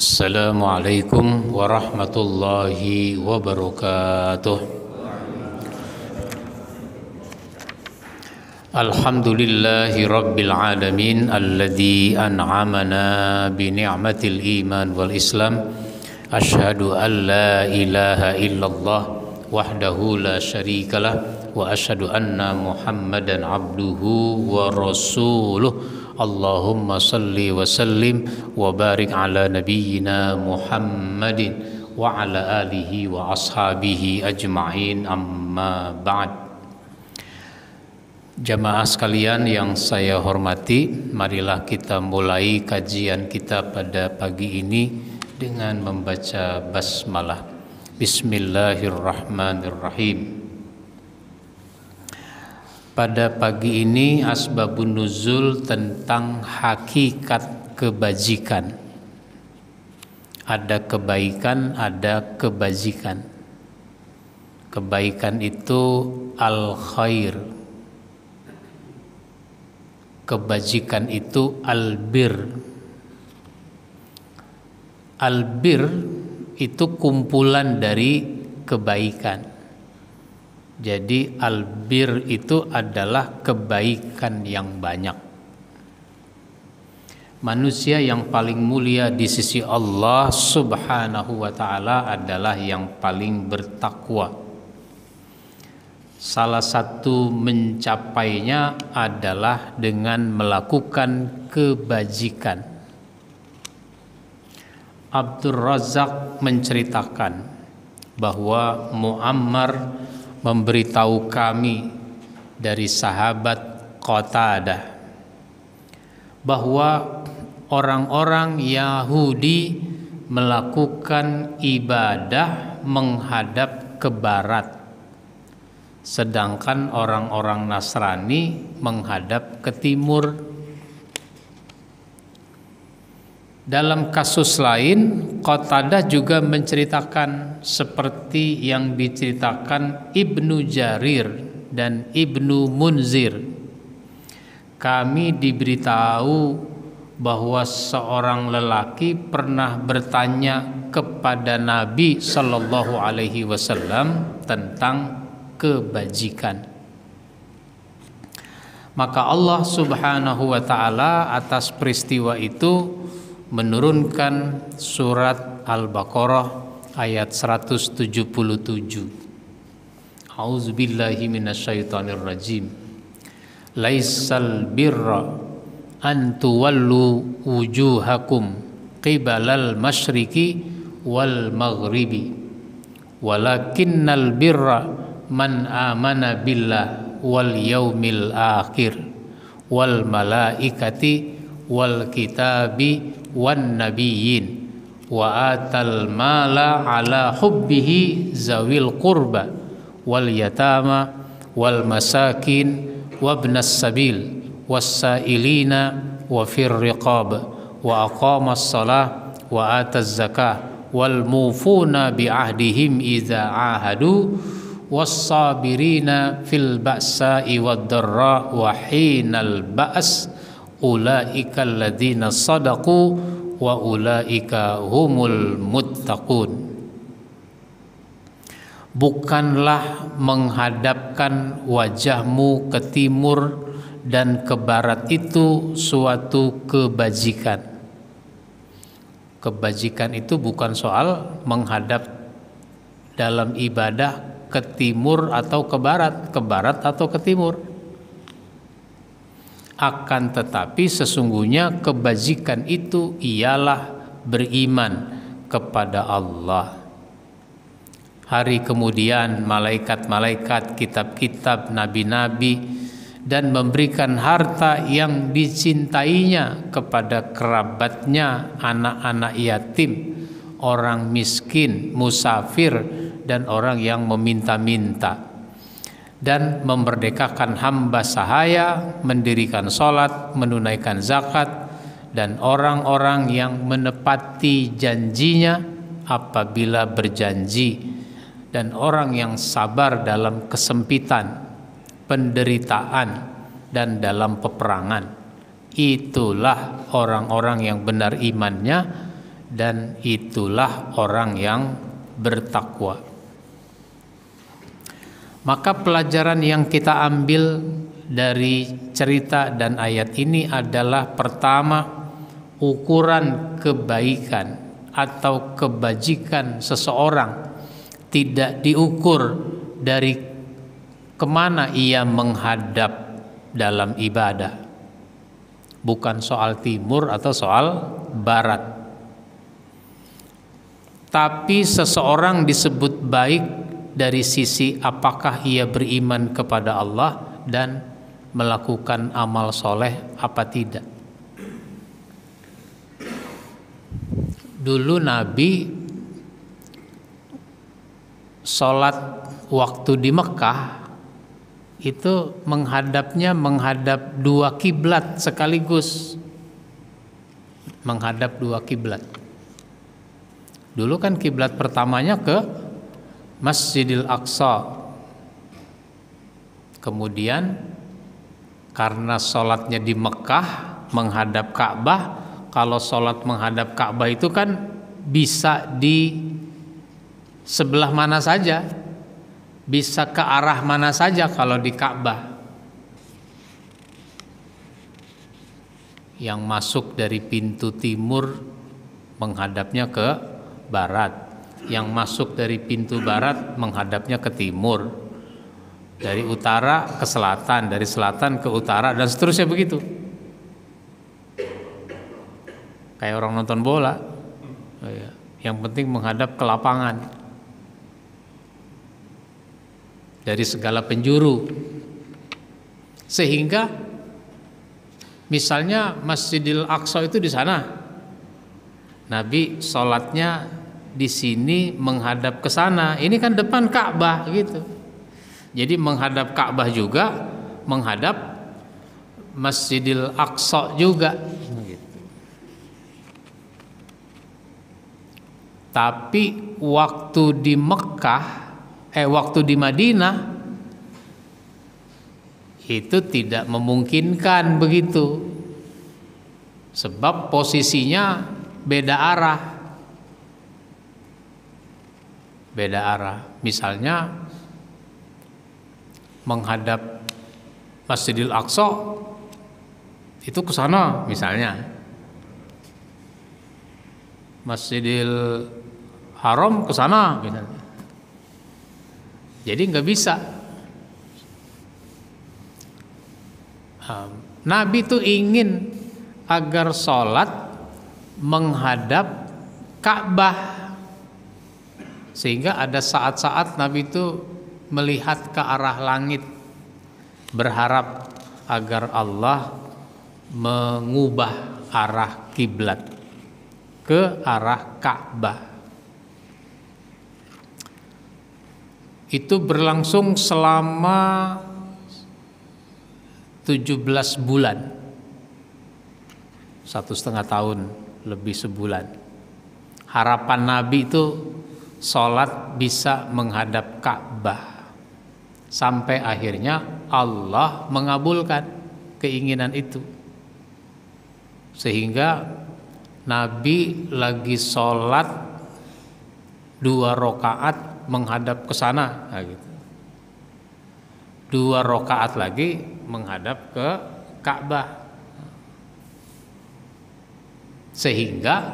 Assalamualaikum warahmatullahi wabarakatuh. Alhamdulillahi rabbil alamin alladzi an'amana bi ni'matil iman wal islam. Asyhadu an la ilaha illallah wahdahu la syarikalah wa asyhadu anna Muhammadan abduhu wa rasuluh. Allahumma salli wa sallim wa barik ala nabiyyina Muhammadin wa ala alihi wa ashabihi ajma'in, amma ba'd. Jamaah sekalian yang saya hormati, marilah kita mulai kajian kita pada pagi ini dengan membaca basmalah. Bismillahirrahmanirrahim. Pada pagi ini asbabun nuzul tentang hakikat kebajikan. Ada kebaikan, ada kebajikan. Kebaikan itu al-khair. Kebajikan itu al-bir. Al-bir itu kumpulan dari kebaikan. Jadi albir itu adalah kebaikan yang banyak. Manusia yang paling mulia di sisi Allah Subhanahu wa ta'ala adalah yang paling bertakwa. Salah satu mencapainya adalah dengan melakukan kebajikan. Abdul Razak menceritakan bahwa Muammar memberitahu kami dari sahabat Qatadah bahwa orang-orang Yahudi melakukan ibadah menghadap ke barat, sedangkan orang-orang Nasrani menghadap ke timur. Dalam kasus lain, Qatadah juga menceritakan seperti yang diceritakan Ibnu Jarir dan Ibnu Munzir. Kami diberitahu bahwa seorang lelaki pernah bertanya kepada Nabi Shallallahu Alaihi Wasallam tentang kebajikan. Maka Allah Subhanahu Wa Taala atas peristiwa itu menurunkan surat Al-Baqarah ayat 177. A'udzubillahi minasyaitonirrajim. Laisal birra an tuwallu wujuhakum qibalal masyriqi wal maghribi walakinnal birra man amana billah wal yaumil akhir wal malaikati wal kitabi wan nabiyyin wa atal mala ala hubbihi zawil qurba wal yatama wal masakin wabnas sabil wassailina wa fir riqab wa aqamas salah wa ataz zakah wal mufuna bi ahdihim idza ahadu wassabirina fil ba'sa'i wad dharra wa hinal ba's ulaika alladzina sadaqu wa ulaika humul muttaqun. Bukanlah menghadapkan wajahmu ke timur dan ke barat itu suatu kebajikan. Kebajikan itu bukan soal menghadap dalam ibadah ke timur atau ke barat atau ke timur. Akan tetapi sesungguhnya kebajikan itu ialah beriman kepada Allah. Hari kemudian malaikat-malaikat, kitab-kitab, nabi-nabi, dan memberikan harta yang dicintainya kepada kerabatnya, anak-anak yatim, orang miskin, musafir, dan orang yang meminta-minta. Dan memerdekakan hamba sahaya, mendirikan sholat, menunaikan zakat, dan orang-orang yang menepati janjinya apabila berjanji, dan orang yang sabar dalam kesempitan, penderitaan, dan dalam peperangan. Itulah orang-orang yang benar imannya dan itulah orang yang bertakwa. Maka pelajaran yang kita ambil dari cerita dan ayat ini adalah pertama, ukuran kebaikan atau kebajikan seseorang tidak diukur dari kemana ia menghadap dalam ibadah, bukan soal timur atau soal barat. Tapi seseorang disebut baik dari sisi apakah ia beriman kepada Allah dan melakukan amal soleh apa tidak. Dulu Nabi sholat waktu di Mekah itu menghadap dua kiblat sekaligus, menghadap dua kiblat. Dulu kan kiblat pertamanya ke Masjidil Aqsa, kemudian karena sholatnya di Mekah menghadap Ka'bah. Kalau sholat menghadap Ka'bah itu kan bisa di sebelah mana saja, bisa ke arah mana saja kalau di Ka'bah. Yang masuk dari pintu timur menghadapnya ke barat, yang masuk dari pintu barat menghadapnya ke timur, dari utara ke selatan, dari selatan ke utara, dan seterusnya begitu. Kayak orang nonton bola, yang penting menghadap ke lapangan dari segala penjuru. Sehingga misalnya Masjidil Aqsa itu di sana, Nabi sholatnya di sini menghadap ke sana. Ini kan depan Ka'bah gitu. Jadi menghadap Ka'bah juga, menghadap Masjidil Aqsa juga. Tapi waktu di Mekah, waktu di Madinah itu tidak memungkinkan begitu, sebab posisinya beda arah. Beda arah. Misalnya menghadap Masjidil Aqsa itu ke sana misalnya. Masjidil Haram ke sana misalnya. Jadi nggak bisa. Nabi itu ingin agar sholat menghadap Ka'bah, sehingga ada saat-saat Nabi itu melihat ke arah langit, berharap agar Allah mengubah arah kiblat ke arah Ka'bah. Itu berlangsung selama 17 bulan, 1,5 tahun lebih sebulan. Harapan Nabi itu sholat bisa menghadap Ka'bah, sampai akhirnya Allah mengabulkan keinginan itu, sehingga Nabi lagi sholat 2 rakaat menghadap ke sana, gitu. 2 rakaat lagi menghadap ke Ka'bah, sehingga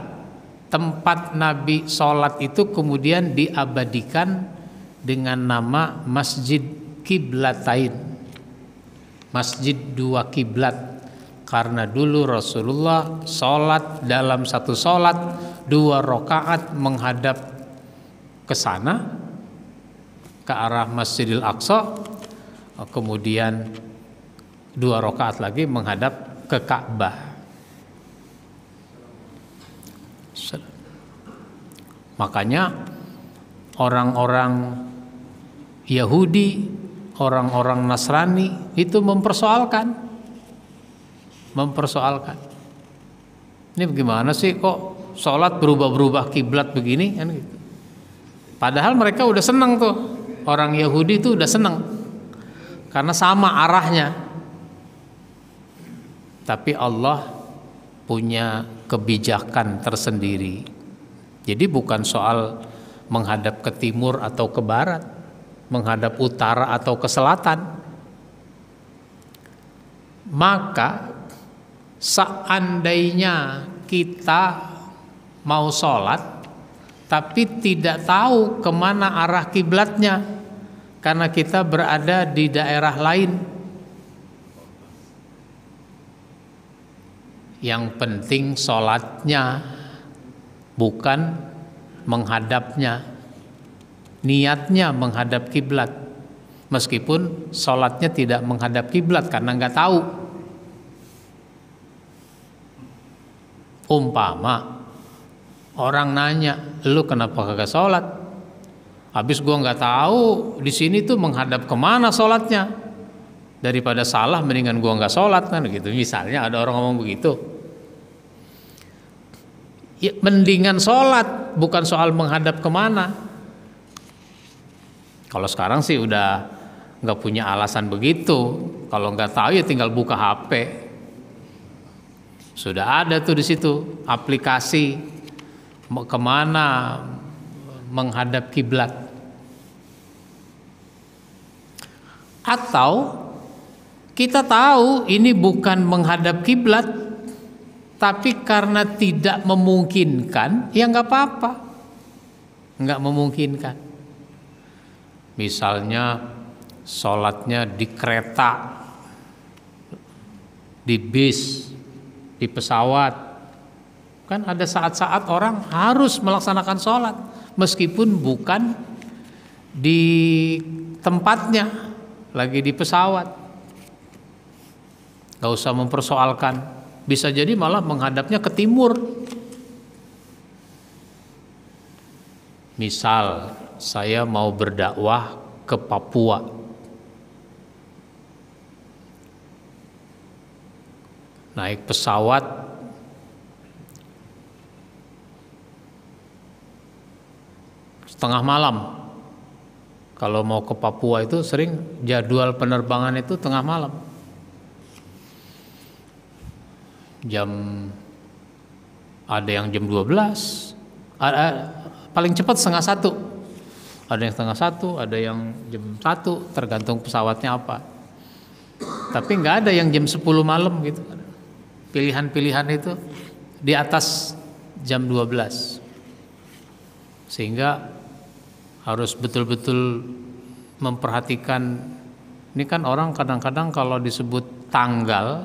tempat Nabi sholat itu kemudian diabadikan dengan nama Masjid Qiblatain, Masjid 2 kiblat. Karena dulu Rasulullah sholat dalam satu sholat 2 rakaat menghadap ke sana, ke arah Masjidil Aqsa, kemudian 2 rakaat lagi menghadap ke Ka'bah. Makanya orang-orang Yahudi, orang-orang Nasrani itu mempersoalkan. Ini bagaimana sih kok sholat berubah-berubah kiblat begini kan gitu. Padahal mereka udah senang tuh, orang Yahudi itu udah senang karena sama arahnya. Tapi Allah punya kebijakan tersendiri. Jadi bukan soal menghadap ke timur atau ke barat, menghadap utara atau ke selatan. Maka seandainya kita mau sholat tapi tidak tahu kemana arah kiblatnya karena kita berada di daerah lain, yang penting sholatnya, bukan menghadapnya. Niatnya menghadap kiblat, meskipun sholatnya tidak menghadap kiblat karena nggak tahu. Umpama orang nanya, lu kenapa kagak sholat? Habis gua nggak tahu di sini tuh menghadap kemana sholatnya. Daripada salah, mendingan gua nggak sholat kan gitu. Misalnya ada orang ngomong begitu. Ya, mendingan sholat, bukan soal menghadap kemana. Kalau sekarang sih udah nggak punya alasan begitu. Kalau nggak tahu ya tinggal buka HP. Sudah ada tuh di situ aplikasi kemana menghadap kiblat. Atau kita tahu ini bukan menghadap kiblat, tapi karena tidak memungkinkan, ya nggak apa-apa, nggak memungkinkan. Misalnya sholatnya di kereta, di bis, di pesawat, kan ada saat-saat orang harus melaksanakan sholat meskipun bukan di tempatnya, lagi di pesawat. Gak usah mempersoalkan, bisa jadi malah menghadapnya ke timur. Misal saya mau berdakwah ke Papua, naik pesawat setengah malam. Kalau mau ke Papua itu sering jadwal penerbangan itu tengah malam. Ada yang jam 12, paling cepat setengah 1. Ada yang setengah 1, ada yang jam 1, tergantung pesawatnya apa. Tapi nggak ada yang jam 10 malam gitu. Pilihan-pilihan itu di atas jam 12. Sehingga harus betul-betul memperhatikan. Ini kan orang kadang-kadang kalau disebut tanggal,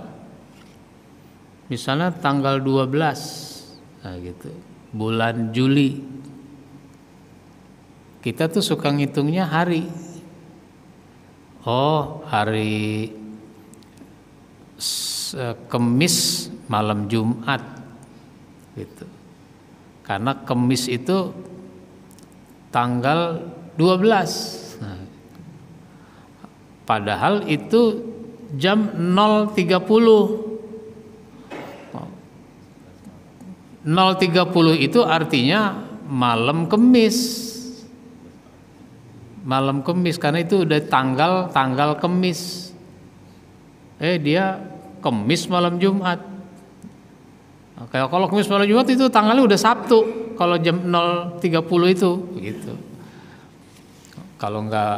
misalnya tanggal 12, nah gitu, bulan Juli, kita tuh suka ngitungnya hari. Oh, hari Kemis malam Jumat gitu. Karena Kemis itu tanggal 12. Nah, padahal itu jam 0.30. 0.30 itu artinya malam Kemis. Malam Kemis, karena itu udah tanggal Kemis. Dia Kemis malam Jumat. Kayak kalau Kemis malam Jumat itu tanggalnya udah Sabtu. Kalau jam 0.30 itu gitu. Kalau nggak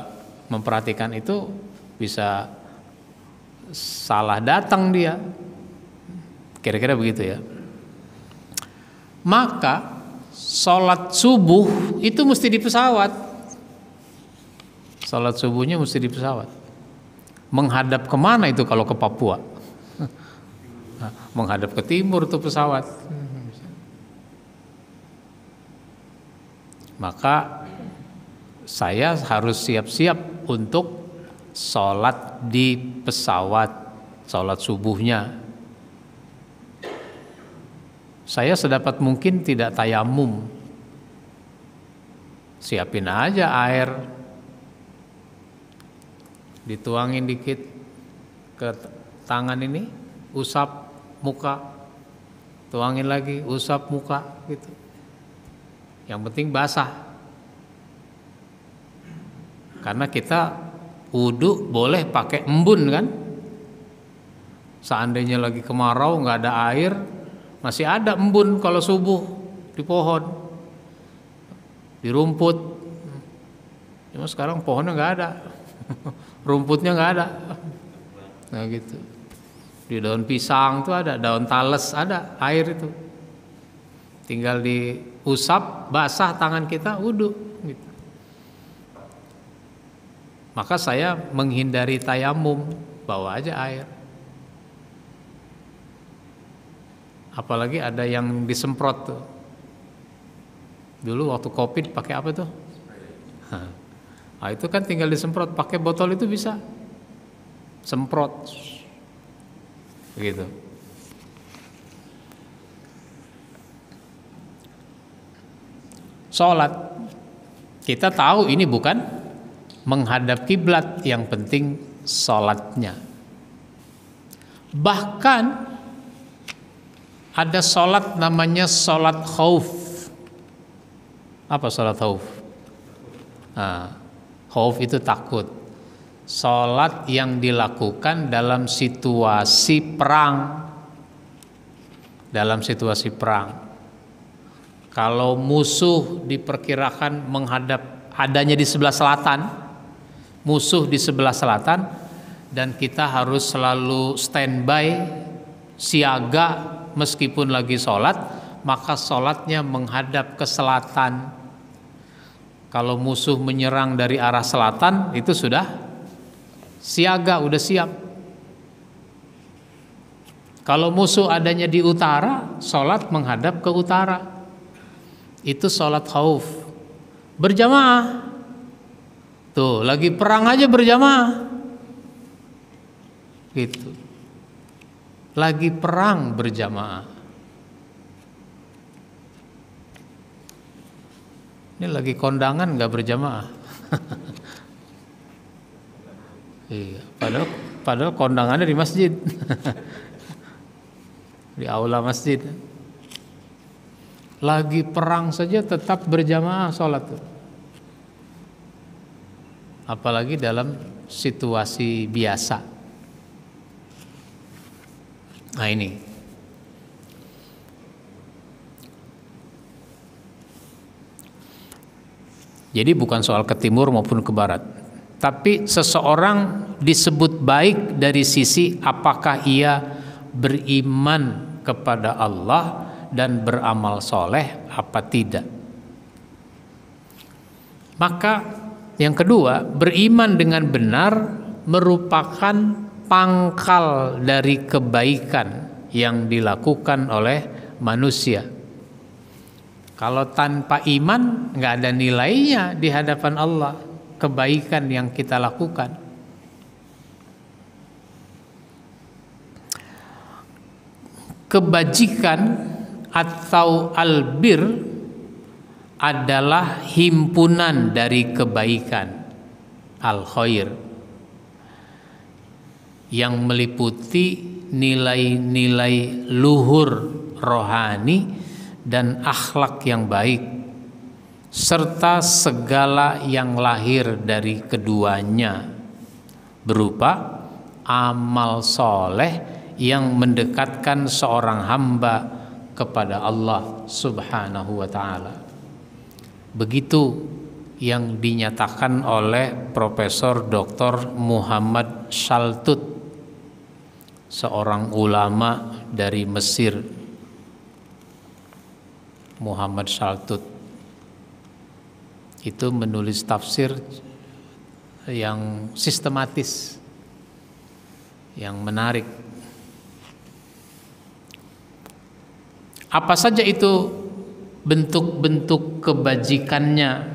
memperhatikan itu bisa salah datang dia. Kira-kira begitu ya. Maka sholat subuh itu mesti di pesawat. Sholat subuhnya mesti di pesawat. Menghadap kemana itu kalau ke Papua? Menghadap ke timur tuh pesawat. Maka saya harus siap-siap untuk sholat di pesawat, sholat subuhnya. Saya sedapat mungkin tidak tayamum. Siapin aja air, dituangin dikit ke tangan ini, usap muka, tuangin lagi, usap muka gitu. Yang penting basah. Karena kita wudu boleh pakai embun kan. Seandainya lagi kemarau nggak ada air, masih ada embun kalau subuh di pohon. di rumput. Cuma sekarang pohonnya nggak ada, rumputnya nggak ada. Nah gitu. Di daun pisang tuh ada, daun tales ada, air itu. Tinggal diusap, basah tangan kita, wudu. Gitu. Maka saya menghindari tayamum, bawa aja air. Apalagi ada yang disemprot tuh. Dulu waktu Covid pakai apa tuh? Nah, itu kan tinggal disemprot, pakai botol itu bisa. Semprot. Begitu. Salat. Kita tahu ini bukan menghadap kiblat, yang penting salatnya. Bahkan ada salat namanya salat khauf. Apa salat khauf? Nah, khauf itu takut. Salat yang dilakukan dalam situasi perang. Dalam situasi perang. Kalau musuh diperkirakan menghadap, adanya di sebelah selatan, musuh di sebelah selatan, dan kita harus selalu standby, siaga meskipun lagi sholat, maka sholatnya menghadap ke selatan. Kalau musuh menyerang dari arah selatan, itu sudah siaga, udah siap. Kalau musuh adanya di utara, sholat menghadap ke utara. Itu sholat khauf. Berjamaah. Tuh, lagi perang aja berjamaah. Gitu. Lagi perang berjamaah. Ini lagi kondangan nggak berjamaah. Iya, padahal kondangannya di masjid. Di aula masjid. Lagi perang saja tetap berjamaah sholat tuh. Apalagi dalam situasi biasa. Nah ini. Jadi bukan soal ke timur maupun ke barat. Tapi seseorang disebut baik dari sisi apakah ia beriman kepada Allah dan beramal soleh apa tidak. Maka yang kedua, beriman dengan benar merupakan pangkal dari kebaikan yang dilakukan oleh manusia. Kalau tanpa iman nggak ada nilainya di hadapan Allah kebaikan yang kita lakukan. Kebajikan atau albir adalah himpunan dari kebaikan, al-khair, yang meliputi nilai-nilai luhur rohani dan akhlak yang baik, serta segala yang lahir dari keduanya, berupa amal soleh yang mendekatkan seorang hamba kepada Allah Subhanahu wa ta'ala. Begitu yang dinyatakan oleh Profesor Dr. Muhammad Shaltut, seorang ulama dari Mesir. Muhammad Shaltut itu menulis tafsir yang sistematis, yang menarik. Apa saja itu bentuk-bentuk kebajikannya?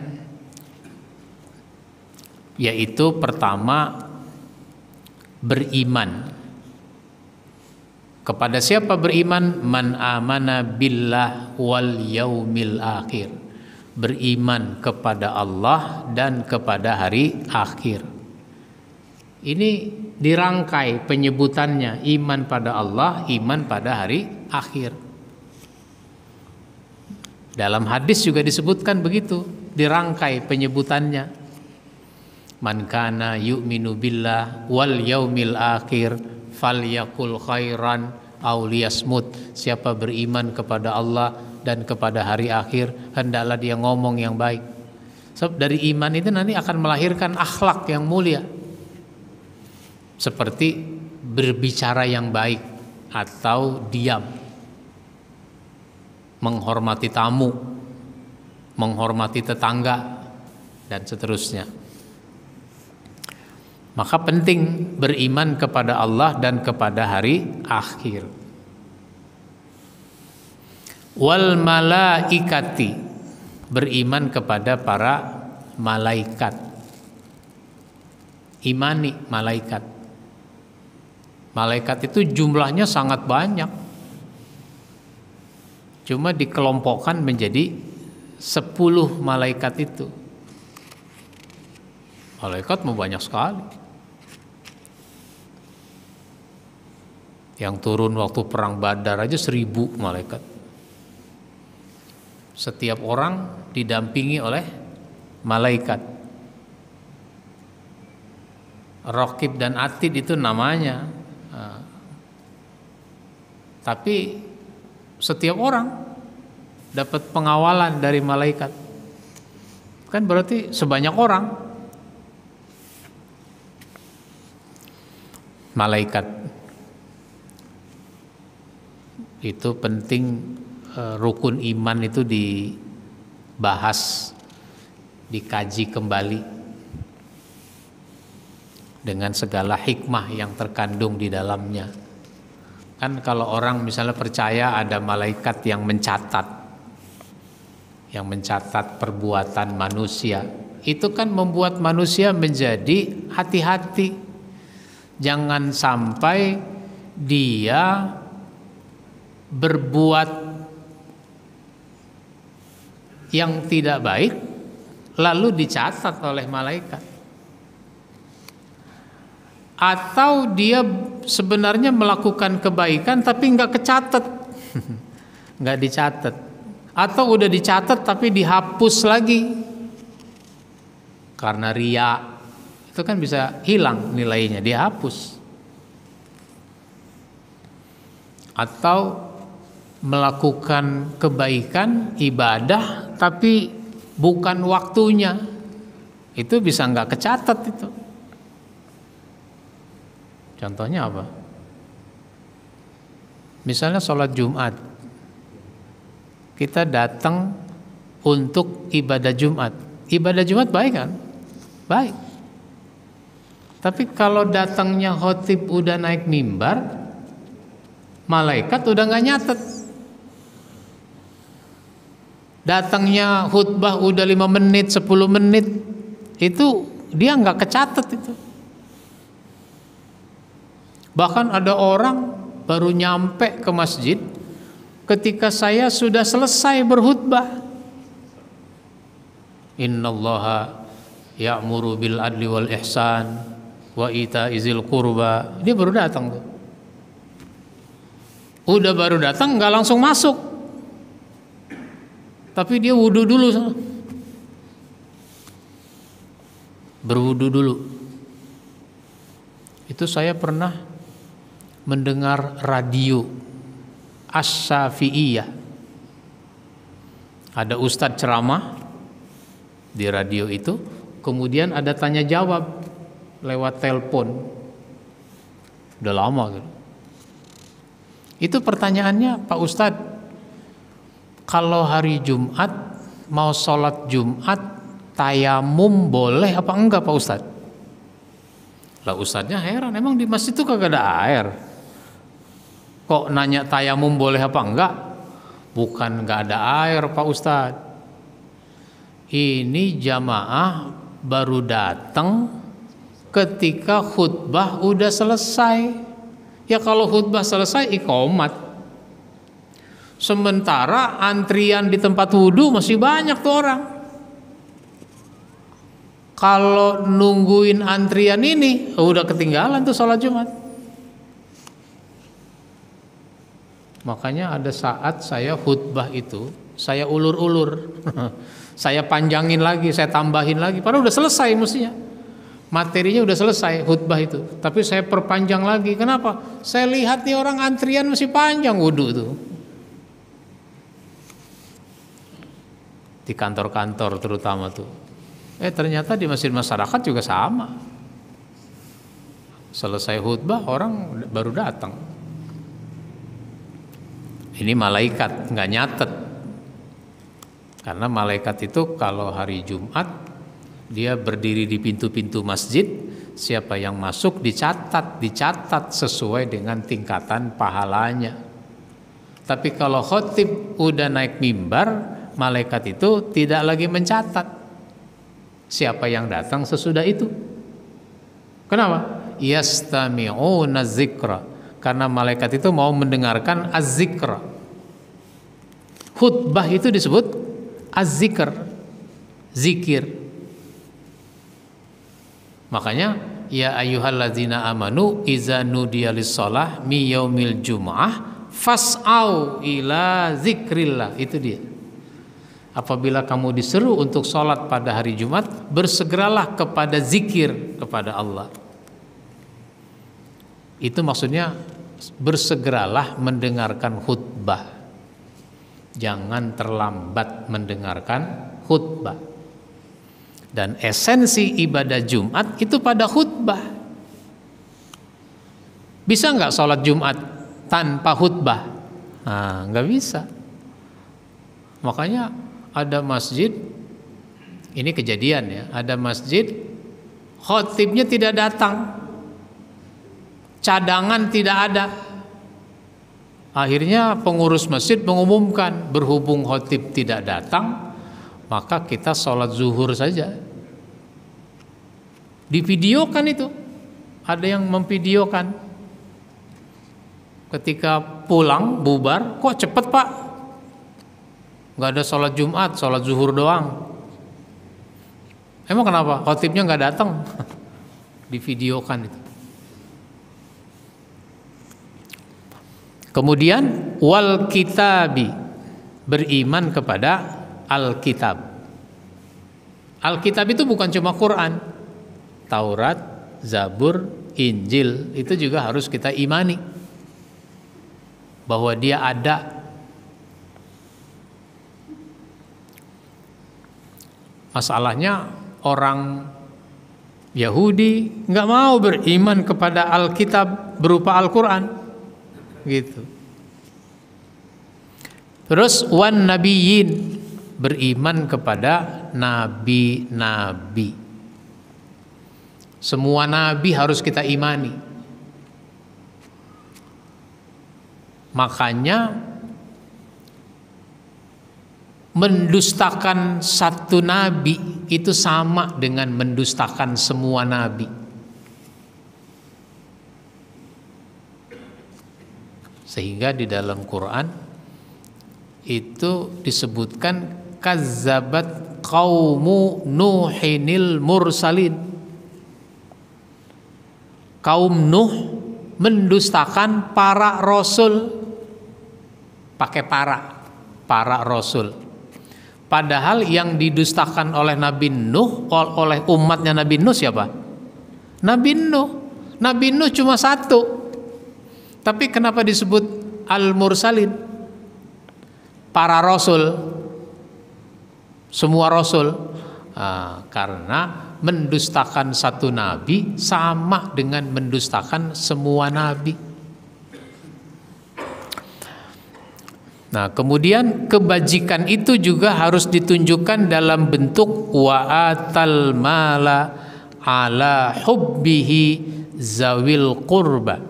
Yaitu pertama, beriman. Kepada siapa beriman? Man amana billah wal yaumil akhir. Beriman kepada Allah dan kepada hari akhir. Ini dirangkai penyebutannya, iman pada Allah, iman pada hari akhir. Dalam hadis juga disebutkan begitu, dirangkai penyebutannya. Man kana yu'minu billah wal yaumil akhir falyakul khairan aw liyasmut. Siapa beriman kepada Allah dan kepada hari akhir, hendaklah dia ngomong yang baik. Sebab dari iman itu nanti akan melahirkan akhlak yang mulia. Seperti berbicara yang baik atau diam. Menghormati tamu, menghormati tetangga, dan seterusnya. Maka penting beriman kepada Allah dan kepada hari akhir. Wal malaikati, beriman kepada para malaikat. Imani malaikat. Malaikat itu jumlahnya sangat banyak. Cuma dikelompokkan menjadi 10 malaikat itu. Malaikat mau banyak sekali. Yang turun waktu perang Badar aja 1000 malaikat. Setiap orang didampingi oleh malaikat. Raqib dan Atid itu namanya. Tapi setiap orang dapat pengawalan dari malaikat. Kan berarti sebanyak orang. Malaikat itu penting, rukun iman itu dibahas, dikaji kembali dengan segala hikmah yang terkandung di dalamnya. Kan kalau orang misalnya percaya ada malaikat yang mencatat perbuatan manusia, itu kan membuat manusia menjadi hati-hati. Jangan sampai dia berbuat yang tidak baik lalu dicatat oleh malaikat, atau dia sebenarnya melakukan kebaikan tapi nggak kecatat, nggak dicatat, atau udah dicatat tapi dihapus lagi karena riya. Itu kan bisa hilang nilainya, dihapus. Atau melakukan kebaikan, ibadah, tapi bukan waktunya, itu bisa nggak kecatat itu. Contohnya apa? Misalnya sholat Jumat, kita datang untuk ibadah Jumat. Ibadah Jumat baik kan? Baik. Tapi kalau datangnya khotib udah naik mimbar, malaikat udah nggak nyatet. Datangnya khutbah udah 5 menit, 10 menit, itu dia nggak kecatat itu. Bahkan ada orang baru nyampe ke masjid ketika saya sudah selesai berkhutbah. Innallaha ya'muru bil adli wal ihsan wa ita'izil qurba. Dia baru datang tuh. Udah baru datang nggak langsung masuk. Tapi dia wudu dulu. Berwudu dulu. Itu saya pernah mendengar radio Asy-Syafi'iyah. Ada ustadz ceramah di radio itu, kemudian ada tanya jawab lewat telepon. Udah lama gitu. Itu pertanyaannya, Pak Ustadz, kalau hari Jumat mau sholat Jumat tayamum boleh apa enggak Pak Ustadz? Lah ustadznya heran, emang di masjid itu kagak ada air? Kok nanya tayamum boleh apa enggak? Bukan enggak ada air Pak Ustadz. Ini jamaah baru datang ketika khutbah udah selesai. Ya kalau khutbah selesai iqomat. Sementara antrian di tempat wudhu masih banyak tuh orang. Kalau nungguin antrian ini udah ketinggalan tuh sholat Jumat. Makanya ada saat saya khutbah itu saya ulur-ulur. Saya panjangin lagi, saya tambahin lagi. Padahal udah selesai mestinya. Materinya udah selesai khutbah itu. Tapi saya perpanjang lagi. Kenapa? Saya lihat nih orang antrian masih panjang wudhu tuh. Di kantor-kantor terutama tuh. Ternyata di masjid masyarakat juga sama. Selesai khutbah orang baru datang. Ini malaikat nggak nyatet. Karena malaikat itu kalau hari Jumat dia berdiri di pintu-pintu masjid, siapa yang masuk dicatat sesuai dengan tingkatan pahalanya. Tapi kalau khotib udah naik mimbar, malaikat itu tidak lagi mencatat siapa yang datang sesudah itu. Kenapa? Yastami'una dzikra. Karena malaikat itu mau mendengarkan az-zikra. Khutbah itu disebut az-zikr, zikir. Makanya ya ayyuhalladzina amanu iza nudiya lis-shalah mi yaumil jumu'ah fas'au ila zikrillah. Itu dia. Apabila kamu diseru untuk sholat pada hari Jumat, bersegeralah kepada zikir kepada Allah. Itu maksudnya bersegeralah mendengarkan khutbah. Jangan terlambat mendengarkan khutbah. Dan esensi ibadah Jumat itu pada khutbah. Bisa nggak sholat Jumat tanpa khutbah? Nah, nggak bisa. Makanya ada masjid, ini kejadian ya, ada masjid khotibnya tidak datang, cadangan tidak ada. Akhirnya pengurus masjid mengumumkan, berhubung khotib tidak datang, maka kita sholat zuhur saja. Divideokan itu, ada yang memvideokan. Ketika pulang bubar, kok cepet pak? Gak ada sholat Jumat, sholat zuhur doang. Emang kenapa? Khotibnya gak datang. Divideokan itu. Kemudian wal kitabi, beriman kepada Alkitab. Alkitab itu bukan cuma Quran, Taurat, Zabur, Injil, itu juga harus kita imani bahwa dia ada. Masalahnya orang Yahudi nggak mau beriman kepada Alkitab berupa Al-Quran, gitu. Terus wan nabiyyin, beriman kepada nabi-nabi. Semua nabi harus kita imani. Makanya mendustakan satu nabi itu sama dengan mendustakan semua nabi. Sehingga di dalam Quran itu disebutkan kazzabat qaumu nuhinil mursalin. Kaum Nuh mendustakan para rasul. Pakai para rasul. Padahal yang didustakan oleh Nabi Nuh, oleh umatnya Nabi Nuh siapa? Nabi Nuh. Nabi Nuh cuma satu. Tapi kenapa disebut al-mursalin? Para rasul. Semua rasul. Karena mendustakan satu nabi sama dengan mendustakan semua nabi. Nah, kemudian kebajikan itu juga harus ditunjukkan dalam bentuk wa'atal mala ala hubbihi zawil qurba.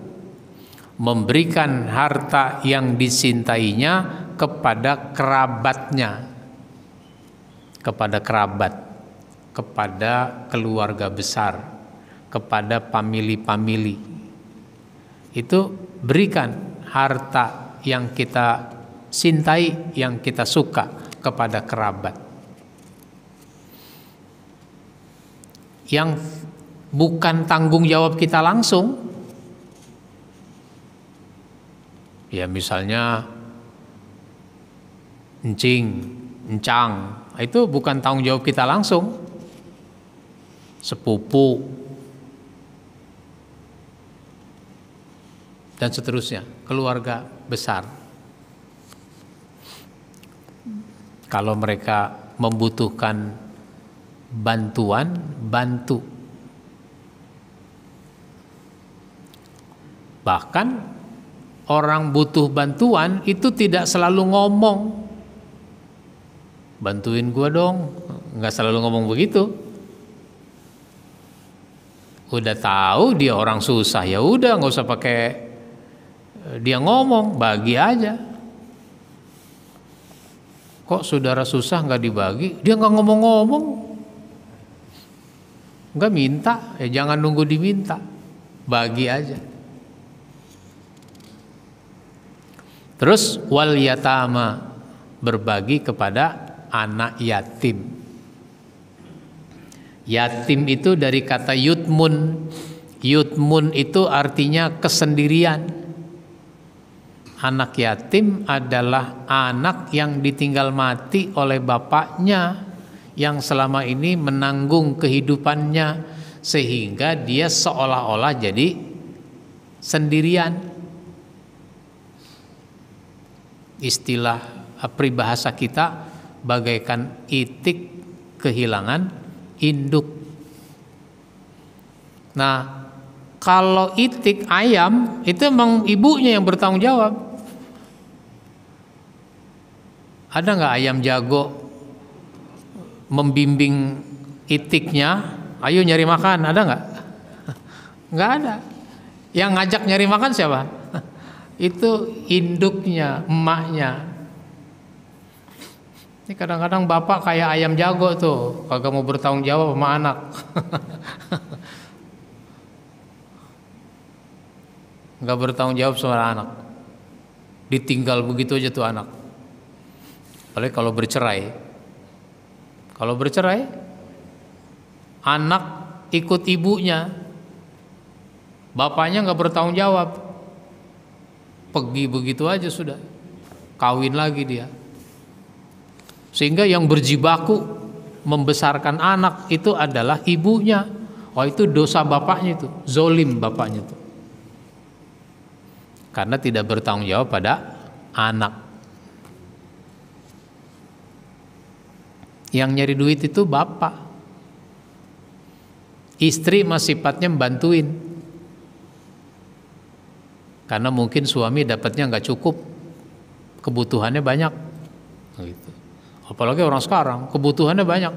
Memberikan harta yang disintainya kepada kerabatnya. Kepada kerabat, kepada keluarga besar, kepada famili-famili. Itu berikan harta yang kita cintai, yang kita suka kepada kerabat. Yang bukan tanggung jawab kita langsung. Ya misalnya encing, encang, itu bukan tanggung jawab kita langsung. Sepupu dan seterusnya, keluarga besar. Kalau mereka membutuhkan bantuan, bantu. Bahkan orang butuh bantuan itu tidak selalu ngomong, bantuin gua dong, nggak selalu ngomong begitu. Udah tahu dia orang susah, ya udah nggak usah pakai dia ngomong, bagi aja. Kok saudara susah nggak dibagi? Dia nggak ngomong-ngomong, nggak minta, ya jangan nunggu diminta, bagi aja. Terus wal yatama, berbagi kepada anak yatim. Yatim itu dari kata yutmun. Yutmun itu artinya kesendirian. Anak yatim adalah anak yang ditinggal mati oleh bapaknya yang selama ini menanggung kehidupannya, sehingga dia seolah-olah jadi sendirian. Istilah peribahasa kita bagaikan itik kehilangan induk. Nah, kalau itik ayam itu emang ibunya yang bertanggung jawab. Ada nggak ayam jago membimbing itiknya, ayo nyari makan, ada nggak? Nggak ada. Yang ngajak nyari makan siapa? Itu induknya, emaknya. Ini kadang-kadang bapak kayak ayam jago tuh, kagak mau bertanggung jawab sama anak. Nggak bertanggung jawab sama anak, ditinggal begitu aja tuh anak. Apalagi kalau bercerai. Kalau bercerai, anak ikut ibunya, bapaknya nggak bertanggung jawab, pergi begitu aja sudah, kawin lagi dia. Sehingga yang berjibaku membesarkan anak itu adalah ibunya. Oh, itu dosa bapaknya, itu zolim bapaknya itu, karena tidak bertanggung jawab pada anak. Yang nyari duit itu bapak. Istri masih sifatnya membantuin, karena mungkin suami dapatnya nggak cukup, kebutuhannya banyak gitu. Apalagi orang sekarang kebutuhannya banyak.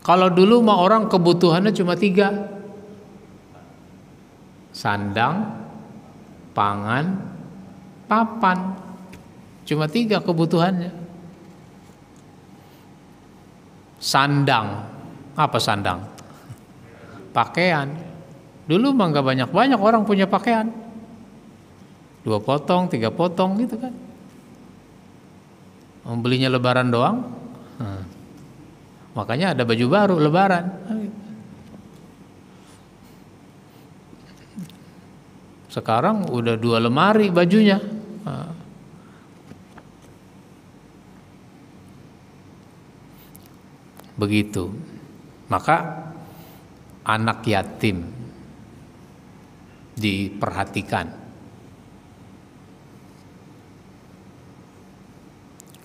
Kalau dulu mah orang kebutuhannya cuma 3: sandang, pangan, papan. Cuma 3 kebutuhannya. Sandang, apa sandang? Pakaian. Dulu mah nggak banyak-banyak orang punya pakaian, 2 potong, 3 potong gitu kan. Membelinya lebaran doang. Makanya ada baju baru lebaran. Sekarang udah 2 lemari bajunya. Begitu. Maka anak yatim diperhatikan.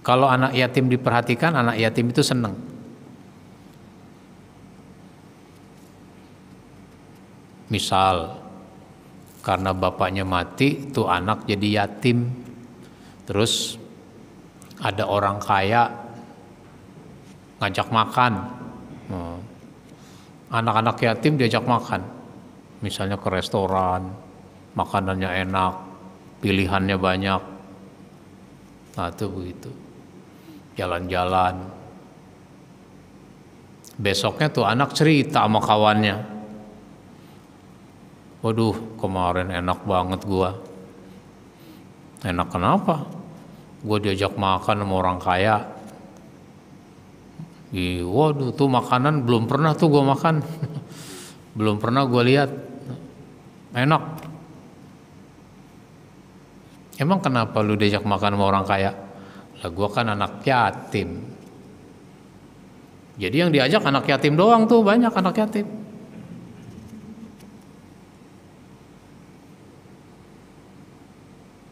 Kalau anak yatim diperhatikan, anak yatim itu senang. Misal, karena bapaknya mati, tuh anak jadi yatim. Terus ada orang kaya ngajak makan. Anak-anak yatim diajak makan. Misalnya ke restoran, makanannya enak, pilihannya banyak. Nah, itu begitu. Jalan-jalan. Besoknya tuh anak cerita sama kawannya. Waduh, kemarin enak banget gua. Enak kenapa? Gua diajak makan sama orang kaya. Waduh, tuh makanan belum pernah tuh gua makan. Belum pernah gua lihat. Enak. Emang kenapa lu diajak makan sama orang kaya? Lah gua kan anak yatim. Jadi yang diajak anak yatim doang tuh, banyak anak yatim.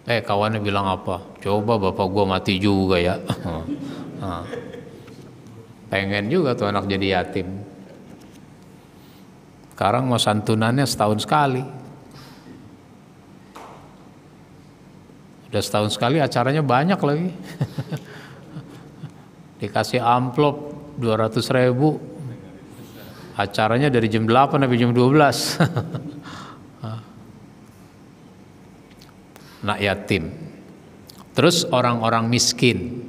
Kawannya bilang apa? Coba bapak gua mati juga ya. Pengen juga tuh anak jadi yatim. Sekarang mau santunannya setahun sekali. Udah setahun sekali acaranya banyak lagi. Dikasih amplop 200.000. Acaranya dari jam 8 sampai jam 12. Nak yatim. Terus orang-orang miskin,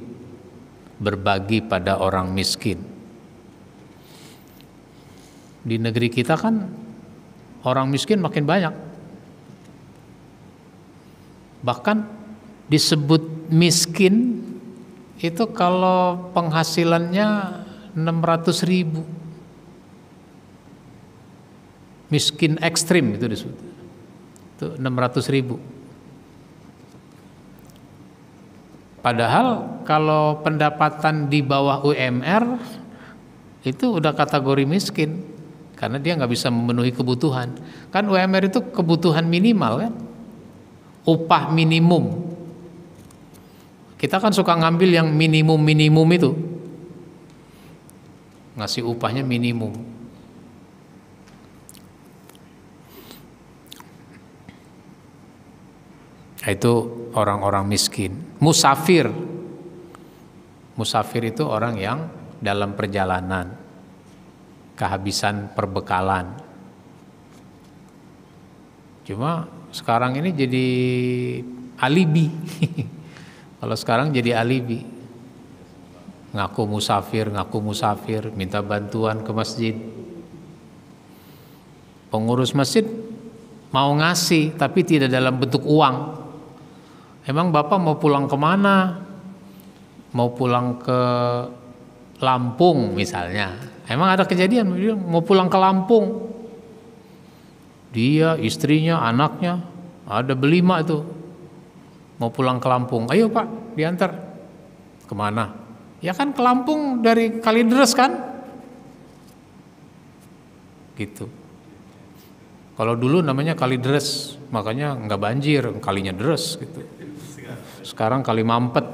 berbagi pada orang miskin. Di negeri kita kan orang miskin makin banyak. Bahkan disebut miskin itu kalau penghasilannya 600.000. Miskin ekstrim itu disebut. Itu 600.000. Padahal kalau pendapatan di bawah UMR itu udah kategori miskin karena dia nggak bisa memenuhi kebutuhan. Kan UMR itu kebutuhan minimal kan, upah minimum. Kita kan suka ngambil yang minimum itu, ngasih upahnya minimum. Itu orang-orang miskin. Musafir itu orang yang dalam perjalanan kehabisan perbekalan. Cuma sekarang ini jadi alibi. Kalau sekarang jadi alibi, ngaku musafir, minta bantuan ke masjid. Pengurus masjid mau ngasih tapi tidak dalam bentuk uang. Emang Bapak mau pulang kemana? Mau pulang ke Lampung misalnya. Emang ada kejadian dia mau pulang ke Lampung. Dia, istrinya, anaknya, ada berlima itu mau pulang ke Lampung. Ayo Pak, diantar. Kemana? Ya kan ke Lampung dari Kalideres kan? Gitu. Kalau dulu namanya Kalideres, makanya nggak banjir, kalinya deres gitu. Sekarang kali mampet,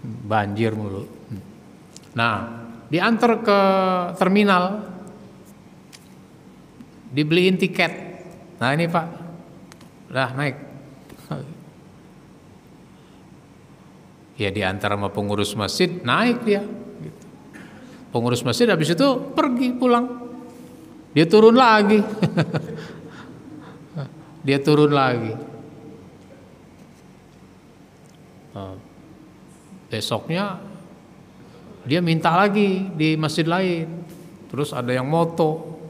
banjir mulu. Nah, diantar ke terminal, dibeliin tiket. Nah ini Pak, udah naik. Ya diantar sama pengurus masjid, naik dia. Pengurus masjid habis itu pergi pulang. Dia turun lagi. Dia turun lagi. Besoknya dia minta lagi di masjid lain. Terus ada yang moto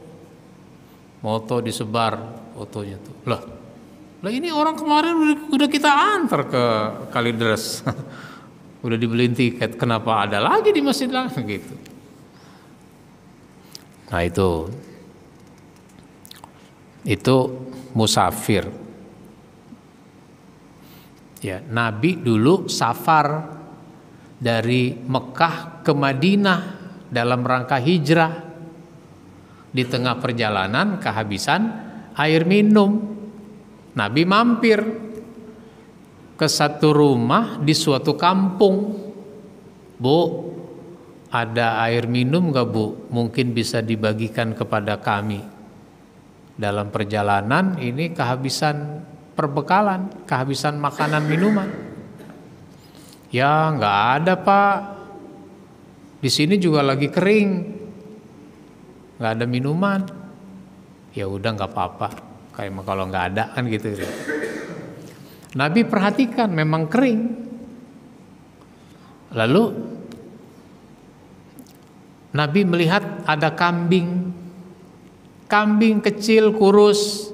disebar fotonya tuh. Lah ini orang kemarin udah kita antar ke Kalideres. Udah dibeliin tiket, kenapa ada lagi di masjid lain gitu. Nah itu musafir. Ya, Nabi dulu safar dari Mekah ke Madinah dalam rangka hijrah. Di tengah perjalanan kehabisan air minum. Nabi mampir ke satu rumah di suatu kampung. Bu, ada air minum gak Bu? Mungkin bisa dibagikan kepada kami. Dalam perjalanan ini kehabisan perbekalan, kehabisan makanan minuman. Ya nggak ada Pak. Di sini juga lagi kering, nggak ada minuman. Ya udah nggak apa-apa. Kayak kalau nggak ada kan gitu. Nabi perhatikan memang kering. Lalu Nabi melihat ada kambing kecil kurus.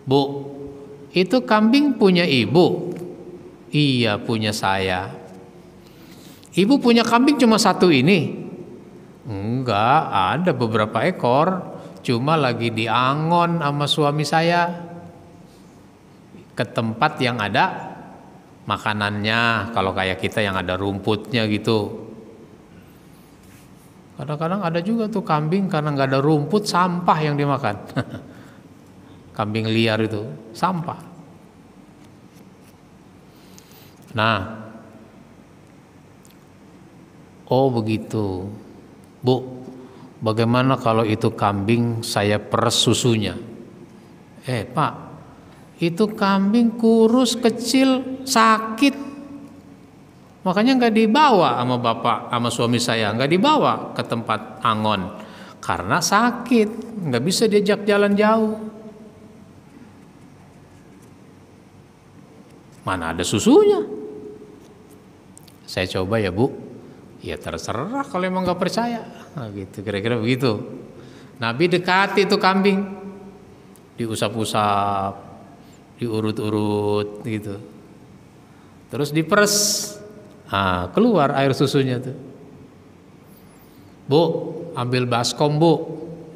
Bu, itu kambing punya ibu? Iya, punya saya. Ibu punya kambing cuma satu ini? Enggak, ada beberapa ekor, cuma lagi diangon sama suami saya ke tempat yang ada makanannya. Kalau kayak kita yang ada rumputnya gitu. Kadang-kadang ada juga tuh kambing karena nggak ada rumput, sampah yang dimakan. Kambing liar itu sampah. Nah, Oh begitu. Bu, bagaimana kalau itu kambing saya peres susunya? Pak, itu kambing kurus kecil sakit. Makanya nggak dibawa sama bapak, sama suami saya, nggak dibawa ke tempat angon. Karena sakit, nggak bisa diajak jalan jauh. Mana ada susunya? Saya coba ya bu. Ya terserah kalau emang nggak percaya. Nah, gitu kira-kira begitu. Nabi dekati itu kambing, diusap-usap, diurut-urut gitu. Terus diperes, keluar air susunya tuh. Bu, ambil baskom bu.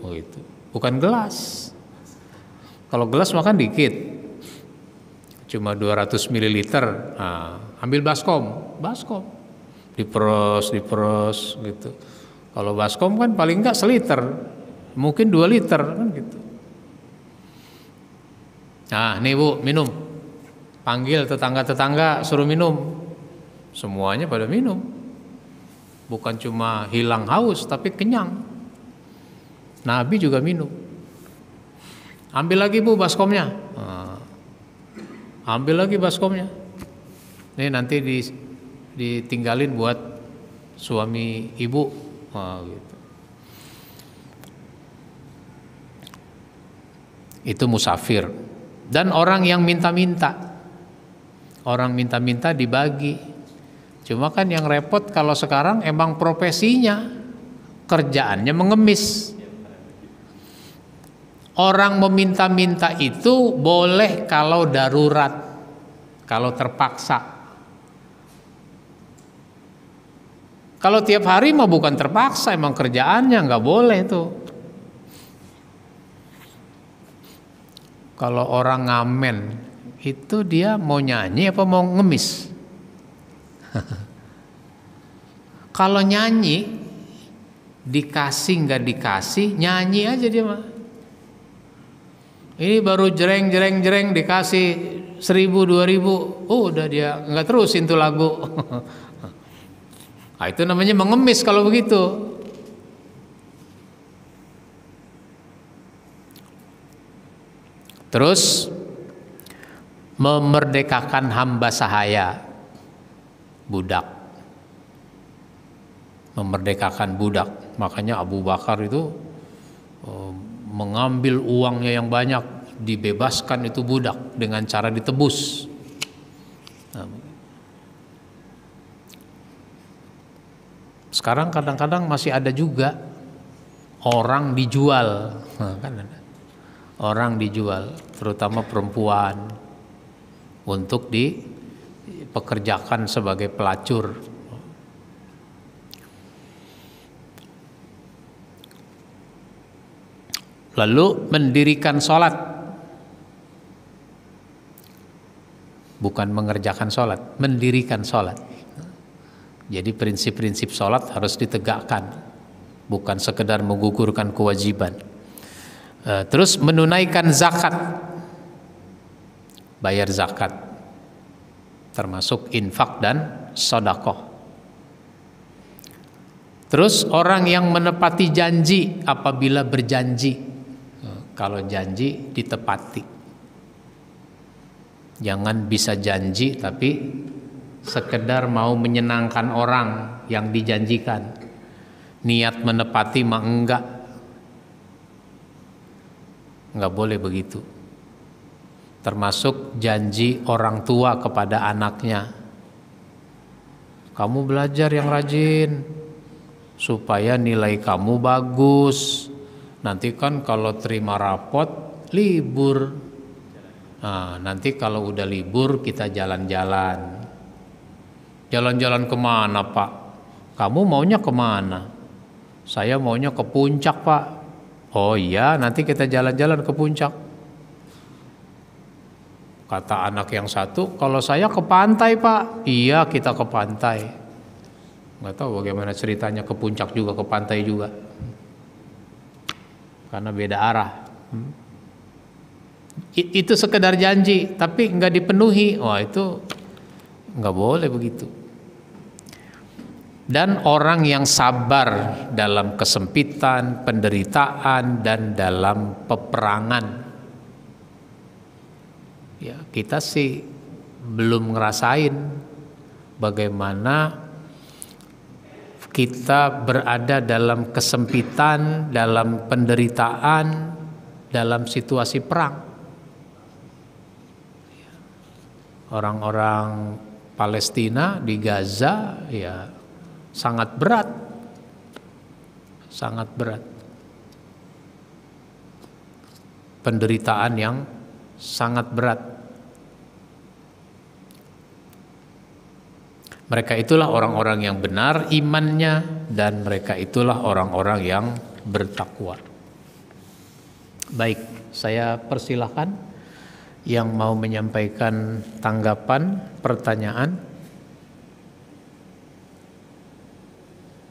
Oh itu, bukan gelas. Kalau gelas makan dikit, cuma 200 ml. Ambil baskom. Diperes gitu. Kalau baskom kan paling enggak seliter, mungkin 2 liter kan gitu. Nah, nih bu, minum. Panggil tetangga-tetangga suruh minum. Semuanya pada minum. Bukan cuma hilang haus, tapi kenyang. Nabi juga minum. Ambil lagi bu baskomnya. Ambil lagi baskomnya. Nih nanti ditinggalin buat suami ibu. Gitu. Itu musafir. Dan orang yang minta-minta. Orang minta-minta dibagi. Cuma kan yang repot kalau sekarang emang profesinya, kerjaannya mengemis. Orang meminta-minta itu boleh kalau darurat, kalau terpaksa. Kalau tiap hari mah bukan terpaksa, emang kerjaannya nggak boleh tuh. Kalau orang ngamen itu dia mau nyanyi apa mau ngemis? Kalau nyanyi dikasih nggak dikasih nyanyi aja dia mah. Ini baru jreng dikasih 1.000 2.000, udah dia nggak terusin tuh lagu. Nah, itu namanya mengemis kalau begitu. Terus memerdekakan hamba sahaya, budak. Memerdekakan budak. Makanya Abu Bakar itu mengambil uangnya yang banyak, dibebaskan itu budak dengan cara ditebus. Sekarang kadang-kadang masih ada juga orang dijual, kan ada. Orang dijual, terutama perempuan, untuk dipekerjakan sebagai pelacur. Lalu mendirikan sholat, bukan mengerjakan sholat, mendirikan sholat. Jadi prinsip-prinsip sholat harus ditegakkan, bukan sekedar menggugurkan kewajiban. Terus menunaikan zakat, bayar zakat, termasuk infak dan sedekah. Terus orang yang menepati janji apabila berjanji, kalau janji ditepati. Jangan bisa janji tapi sekedar mau menyenangkan orang yang dijanjikan. Niat menepati mah enggak boleh begitu. Termasuk janji orang tua kepada anaknya. Kamu belajar yang rajin supaya nilai kamu bagus. Nanti kan kalau terima rapot libur. Nah, nanti kalau udah libur kita jalan-jalan. Jalan-jalan kemana Pak? Kamu maunya kemana? Saya maunya ke puncak Pak. Oh iya, nanti kita jalan-jalan ke puncak. Kata anak yang satu, kalau saya ke pantai Pak. Iya, kita ke pantai. Nggak tahu bagaimana ceritanya ke puncak juga, ke pantai juga. Karena beda arah. Itu sekedar janji, tapi nggak dipenuhi. Wah itu nggak boleh begitu. dan orang yang sabar dalam kesempitan, penderitaan, dan dalam peperangan. Ya, kita sih belum ngerasain bagaimana kita berada dalam kesempitan, dalam penderitaan, dalam situasi perang. Orang-orang Palestina di Gaza ya sangat berat. Sangat berat. Penderitaan yang sangat berat. Mereka itulah orang-orang yang benar imannya, dan mereka itulah orang-orang yang bertakwa. Baik, saya persilahkan yang mau menyampaikan tanggapan, pertanyaan.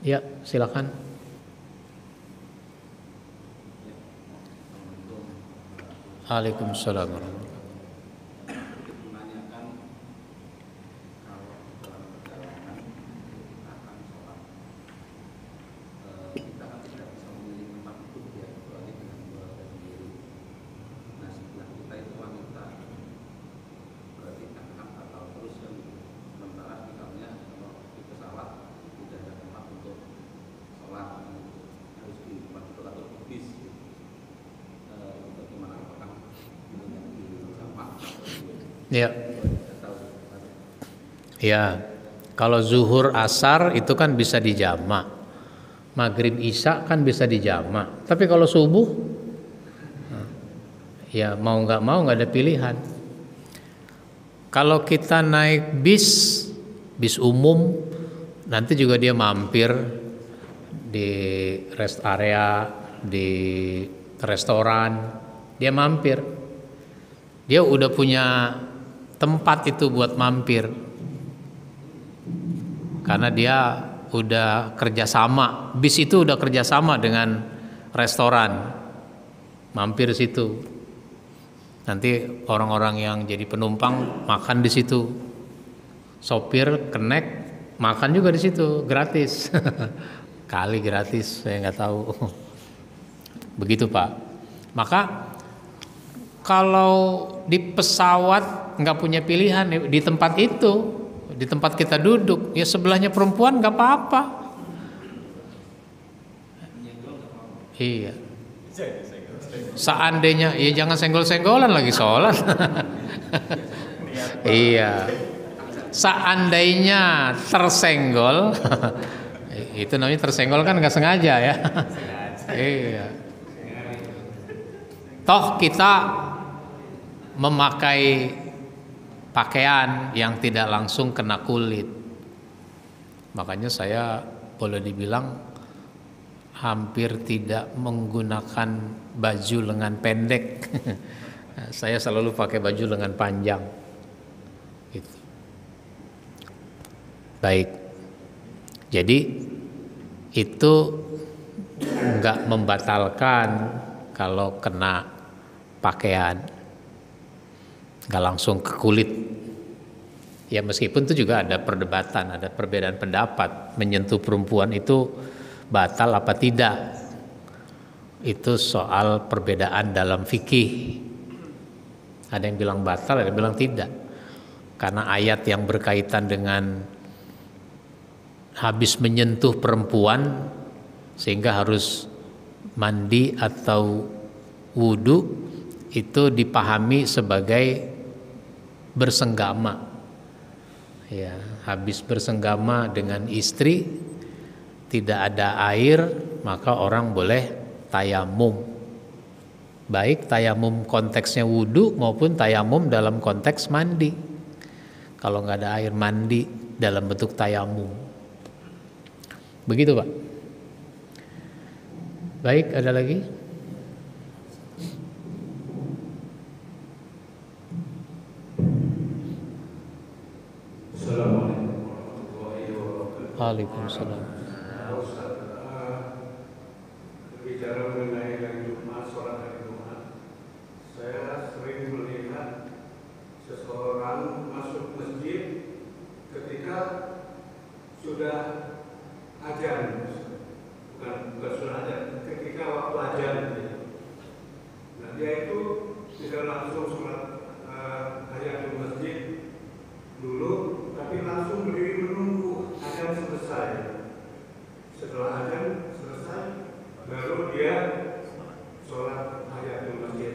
Ya, silakan. Waalaikumsalam. Ya. Ya. Kalau zuhur asar itu kan bisa dijamak. Maghrib isya kan bisa dijamak. Tapi kalau subuh ya mau nggak ada pilihan. Kalau kita naik bis umum, nanti juga dia mampir di rest area, di restoran, dia mampir. Dia udah punya tempat itu buat mampir, karena dia udah kerjasama, bis itu udah kerjasama dengan restoran, mampir situ. Nanti orang-orang yang jadi penumpang makan di situ, sopir kenek makan juga di situ, gratis. Kali gratis, saya nggak tahu. Begitu Pak. Maka kalau di pesawat nggak punya pilihan di tempat itu, di tempat kita duduk, ya sebelahnya perempuan nggak apa-apa. Iya. Seandainya, ya jangan senggol-senggolan lagi sholat. Iya. Seandainya tersenggol, itu namanya tersenggol kan nggak sengaja ya. Iya. Toh kita memakai pakaian yang tidak langsung kena kulit. Makanya saya boleh dibilang hampir tidak menggunakan baju lengan pendek. Saya selalu pakai baju lengan panjang. Gitu. Baik. Jadi itu enggak membatalkan kalau kena pakaian, nggak langsung ke kulit. Ya meskipun itu juga ada perdebatan, ada perbedaan pendapat, menyentuh perempuan itu batal apa tidak. Itu soal perbedaan dalam fikih. Ada yang bilang batal, ada yang bilang tidak. Karena ayat yang berkaitan dengan habis menyentuh perempuan sehingga harus mandi atau wudu, itu dipahami sebagai bersenggama. Ya, habis bersenggama dengan istri tidak ada air, maka orang boleh tayamum. Baik tayamum konteksnya wudu maupun tayamum dalam konteks mandi. Kalau nggak ada air, mandi dalam bentuk tayamum. Begitu Pak. Baik, ada lagi? Assalamualaikum warahmatullahi wabarakatuh. Waalaikumsalam. Bicara mengenai hari Jumat, sholat hari Jumat, saya sering melihat seseorang masuk masjid ketika sudah azan, bukan sunnah azan, ketika waktu azan. Nah, dia itu tidak langsung sholat tahiyatul masjid dulu, tapi langsung berdiri menunggu azan selesai. Setelah azan selesai, baru dia sholat tahiyatul masjid.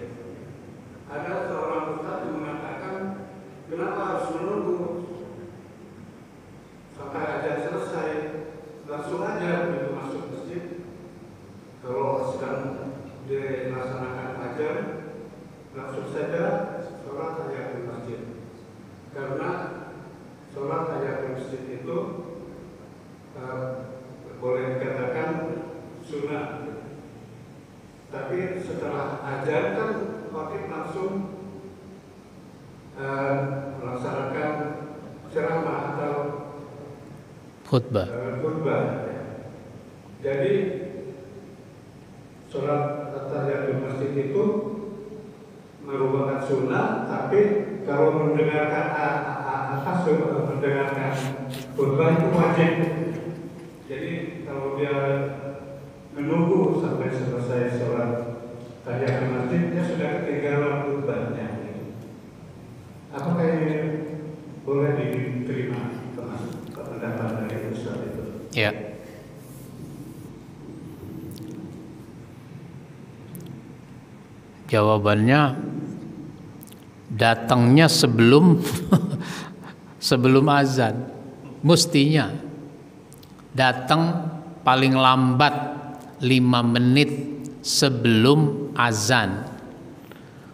Ada seorang ustaz yang mengatakan, kenapa harus menunggu sampai azan selesai? Langsung aja begitu masuk masjid. Kalau sedang dilaksanakan azan, langsung saja sholat tahiyatul masjid. Karena sholat tahiyatul masjid itu boleh dikatakan sunnah. Tapi setelah azan kan khatib langsung melaksanakan ceramah atau khutbah. Jadi sholat tahiyatul masjid itu merupakan sunnah, tapi kalau mendengarkan khutbah itu wajib. Jadi kalau dia menunggu sampai selesai sholat tahiyatul masjid, dia sudah ketinggalan khutbahnya. Apakah ini boleh diterima pendapat dari Ustaz itu? Ya. Jawabannya datangnya sebelum sebelum azan. Mestinya datang paling lambat 5 menit sebelum azan.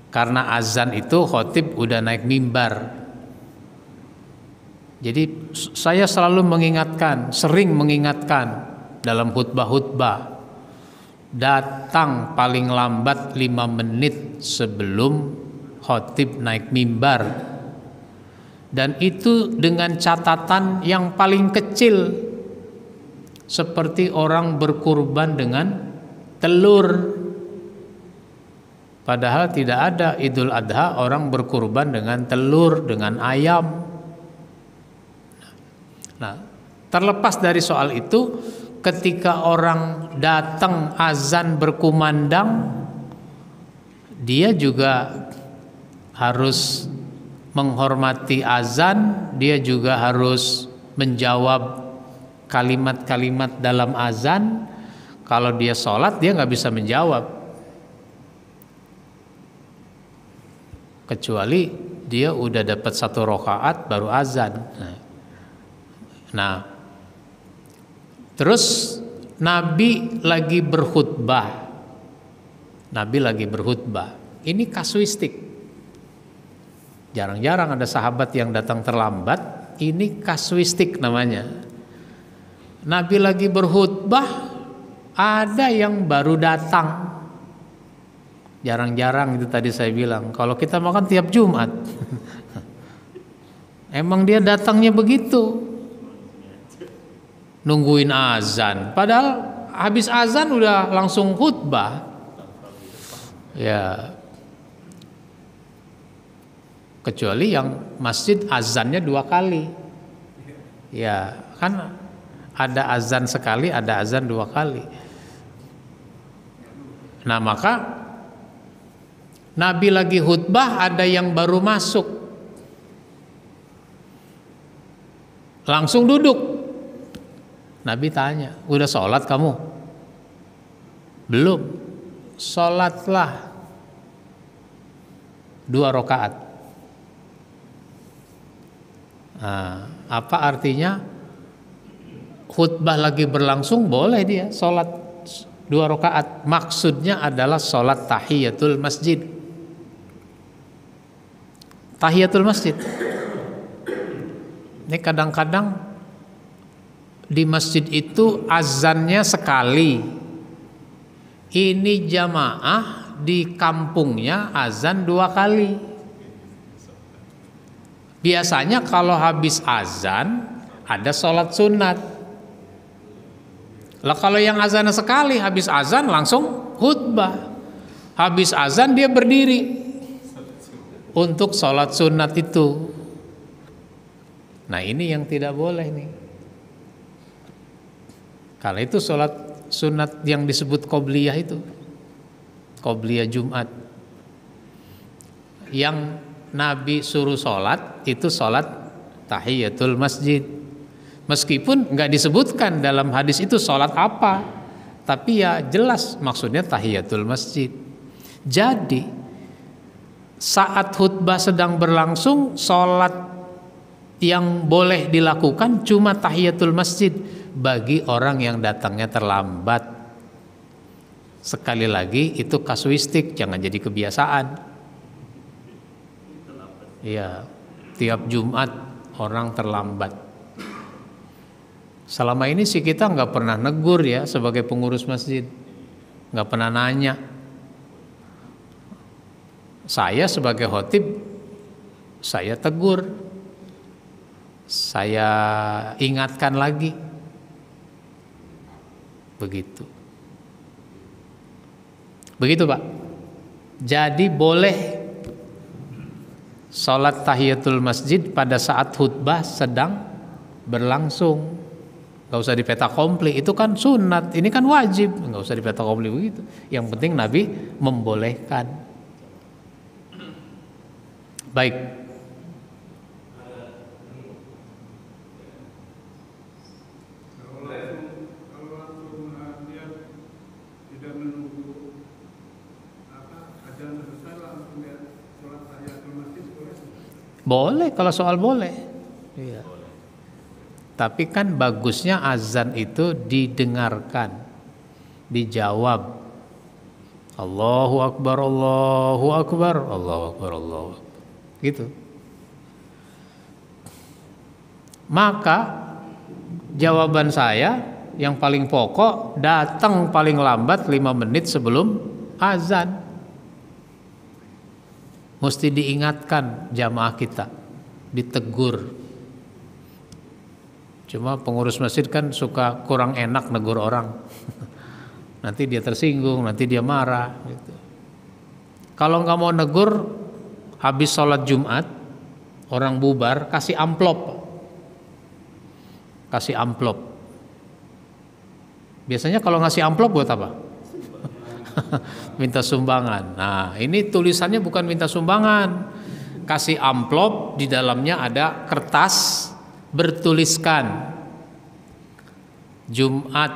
Karena azan itu khatib udah naik mimbar. Jadi saya selalu mengingatkan, sering mengingatkan dalam khutbah-khutbah, datang paling lambat 5 menit sebelum khatib naik mimbar. Dan itu dengan catatan yang paling kecil, seperti orang berkurban dengan telur. Padahal tidak ada Idul Adha orang berkurban dengan telur, dengan ayam. Nah, terlepas dari soal itu, ketika orang datang azan berkumandang, dia juga harus menghormati azan, dia juga harus menjawab kalimat-kalimat dalam azan. Kalau dia sholat, dia nggak bisa menjawab, kecuali dia udah dapat 1 rakaat baru azan. Nah, terus Nabi lagi berkhutbah. Ini kasuistik. Jarang-jarang ada sahabat yang datang terlambat. Ini kasuistik namanya. Nabi lagi berkhutbah, ada yang baru datang. Jarang-jarang itu tadi saya bilang. Kalau kita makan tiap Jumat, emang dia datangnya begitu, nungguin azan. Padahal habis azan udah langsung khutbah. Ya, kecuali yang masjid azannya 2 kali. Ya, kan ada azan sekali, ada azan 2 kali. Nah, maka Nabi lagi khutbah, ada yang baru masuk, langsung duduk. Nabi tanya, udah sholat kamu? Belum. Sholatlah 2 rakaat. Nah, apa artinya? Khutbah lagi berlangsung, boleh dia sholat 2 rakaat. Maksudnya adalah sholat tahiyatul masjid. Tahiyatul masjid. Ini kadang-kadang di masjid itu azannya sekali. Ini jamaah di kampungnya azan 2 kali. Biasanya kalau habis azan ada sholat sunat. Lah kalau yang azan sekali, habis azan langsung khutbah. Habis azan dia berdiri untuk sholat sunat itu. Nah, ini yang tidak boleh nih. Karena itu sholat sunat yang disebut qobliyah itu, qobliyah Jumat. Yang Nabi suruh sholat itu sholat tahiyatul masjid. Meskipun nggak disebutkan dalam hadis itu sholat apa, tapi ya jelas maksudnya tahiyatul masjid. Jadi saat khutbah sedang berlangsung, sholat yang boleh dilakukan cuma tahiyatul masjid bagi orang yang datangnya terlambat. Sekali lagi itu kasuistik, jangan jadi kebiasaan. Iya, tiap Jumat orang terlambat. Selama ini sih kita nggak pernah negur ya sebagai pengurus masjid, nggak pernah nanya. Saya sebagai khotib, saya tegur, saya ingatkan lagi. Begitu Pak. Jadi boleh sholat tahiyatul masjid pada saat khutbah sedang berlangsung. Gak usah dipeta kompli, itu kan sunat, ini kan wajib, gak usah dipeta kompli begitu. Yang penting Nabi membolehkan. Baik. Boleh kalau soal boleh. Iya. Tapi kan bagusnya azan itu didengarkan, dijawab. Allahu Akbar, Allahu Akbar, Allahu Akbar, Allahu Akbar. Gitu. Maka jawaban saya yang paling pokok, datang paling lambat 5 menit sebelum azan. Mesti diingatkan jamaah kita, ditegur. Cuma pengurus masjid kan suka kurang enak negur orang. Nanti dia tersinggung, nanti dia marah gitu. Kalau nggak mau negur, habis sholat Jumat orang bubar, kasih amplop. Kasih amplop. Biasanya kalau ngasih amplop buat apa? Minta sumbangan. Nah, ini tulisannya bukan minta sumbangan. Kasih amplop, di dalamnya ada kertas bertuliskan Jumat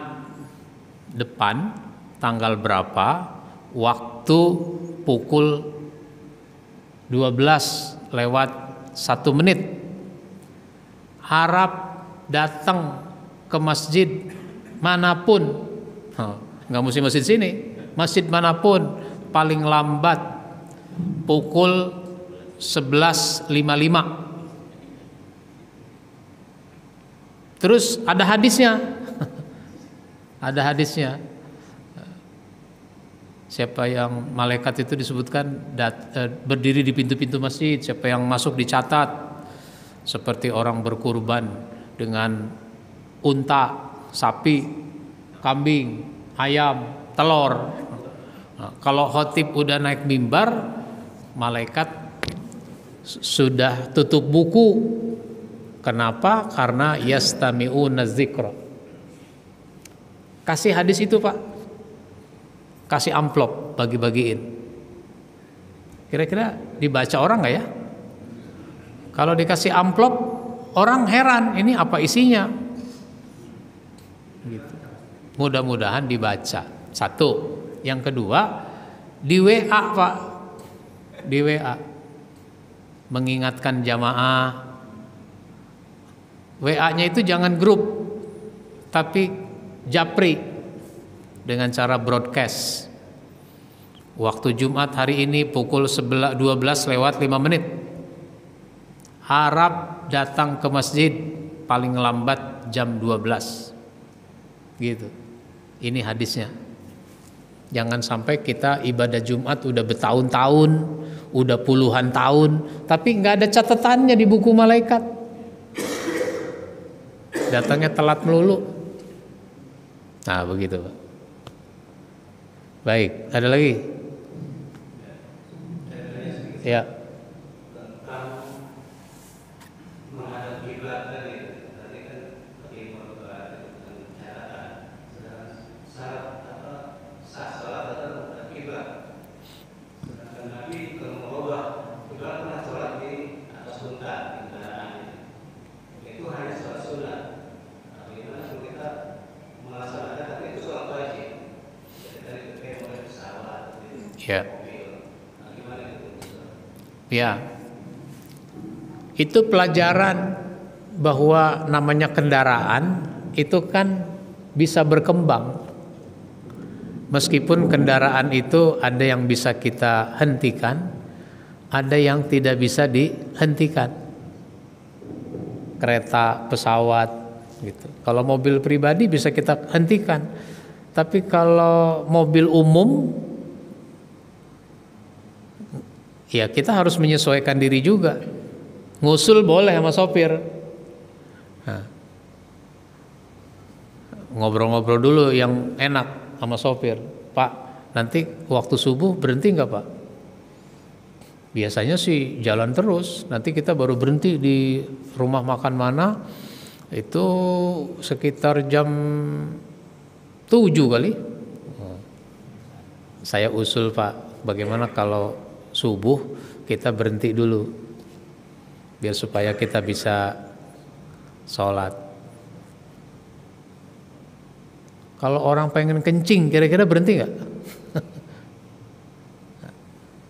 depan tanggal berapa, waktu pukul 12:01. Harap datang ke masjid manapun, nggak mesti masjid sini, masjid manapun, paling lambat pukul 11:55. Terus ada hadisnya. Ada hadisnya. Siapa yang malaikat itu disebutkan berdiri di pintu-pintu masjid, siapa yang masuk dicatat seperti orang berkurban dengan unta, sapi, kambing, ayam, telur. Nah, kalau khotib udah naik mimbar, malaikat sudah tutup buku. Kenapa? Karena yastami'una dzikra. Kasih hadis itu Pak. Kasih amplop, bagi-bagiin. Kira-kira dibaca orang nggak ya? Kalau dikasih amplop, orang heran, ini apa isinya? Gitu. Mudah-mudahan dibaca. Satu. Yang kedua, di WA Pak. Di WA. Mengingatkan jamaah. WA-nya itu jangan grup, tapi japri dengan cara broadcast. Waktu Jumat hari ini pukul 12:05. Harap datang ke masjid paling lambat jam 12. Gitu. Ini hadisnya. Jangan sampai kita ibadah Jumat udah bertahun-tahun, udah puluhan tahun, tapi nggak ada catatannya di buku malaikat. Datangnya telat melulu. Nah begitu Pak. Baik, ada lagi? Ya. Ya. Ya. Itu pelajaran bahwa namanya kendaraan itu kan bisa berkembang. Meskipun kendaraan itu ada yang bisa kita hentikan, ada yang tidak bisa dihentikan. Kereta, pesawat gitu. Kalau mobil pribadi bisa kita hentikan. Tapi kalau mobil umum ya kita harus menyesuaikan diri juga. Ngusul boleh sama sopir. Nah, ngobrol-ngobrol dulu yang enak sama sopir. Pak, nanti waktu subuh berhenti nggak Pak? Biasanya sih jalan terus. Nanti kita baru berhenti di rumah makan mana. Itu sekitar jam 7 kali. Saya usul Pak, bagaimana kalau subuh kita berhenti dulu, biar supaya kita bisa sholat. Kalau orang pengen kencing, kira-kira berhenti nggak?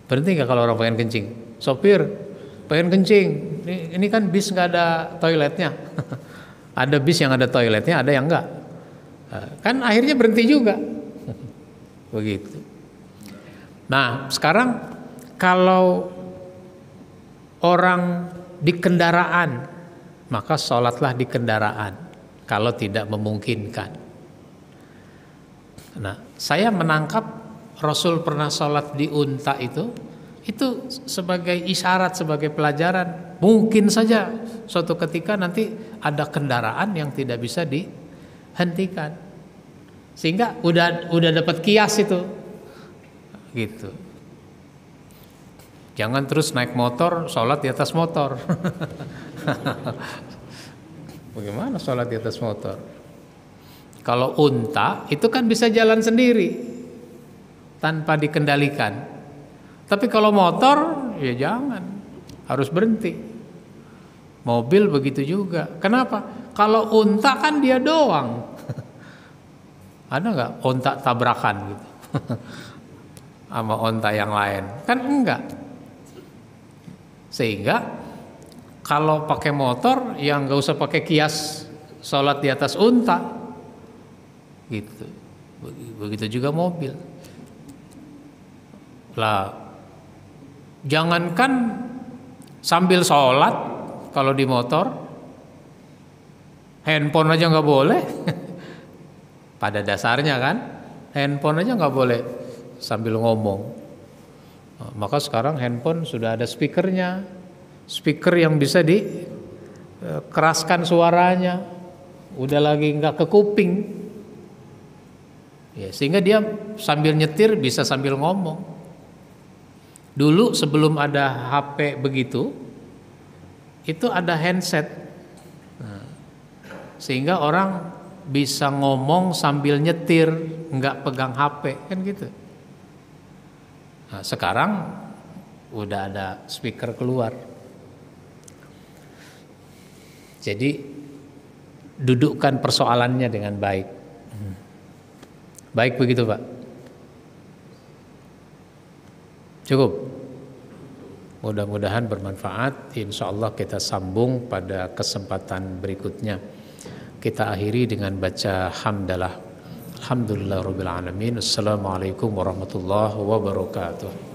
Berhenti nggak kalau orang pengen kencing? Sopir pengen kencing, ini kan bis nggak ada toiletnya. Ada bis yang ada toiletnya, ada yang enggak. Kan akhirnya berhenti juga. Begitu. Nah, sekarang kalau orang di kendaraan, maka sholatlah di kendaraan kalau tidak memungkinkan. Nah, saya menangkap Rasul pernah sholat di unta itu sebagai isyarat, sebagai pelajaran. Mungkin saja suatu ketika nanti ada kendaraan yang tidak bisa dihentikan, sehingga udah dapat kias itu, gitu. Jangan terus naik motor, sholat di atas motor. Bagaimana sholat di atas motor? Kalau unta itu kan bisa jalan sendiri tanpa dikendalikan. Tapi kalau motor ya jangan, harus berhenti. Mobil begitu juga. Kenapa? Kalau unta kan dia doang. Ada nggak unta tabrakan gitu sama unta yang lain? Kan enggak. Sehingga kalau pakai motor yang nggak usah pakai kias sholat di atas unta. Gitu. Begitu juga mobil. Lah, jangankan sambil sholat kalau di motor, handphone aja nggak boleh. Pada dasarnya kan, handphone aja nggak boleh sambil ngomong. Maka sekarang handphone sudah ada speakernya, speaker yang bisa dikeraskan suaranya, udah lagi nggak ke kuping. Ya, sehingga dia sambil nyetir bisa sambil ngomong. Dulu sebelum ada HP begitu, itu ada handset. Nah, sehingga orang bisa ngomong sambil nyetir, nggak pegang HP, kan gitu. Nah, sekarang udah ada speaker keluar. Jadi dudukkan persoalannya dengan baik. Baik begitu Pak. Cukup. Mudah-mudahan bermanfaat. Insya Allah kita sambung pada kesempatan berikutnya. Kita akhiri dengan baca hamdalah. Alhamdulillahirabbil alamin. Assalamualaikum warahmatullahi wabarakatuh.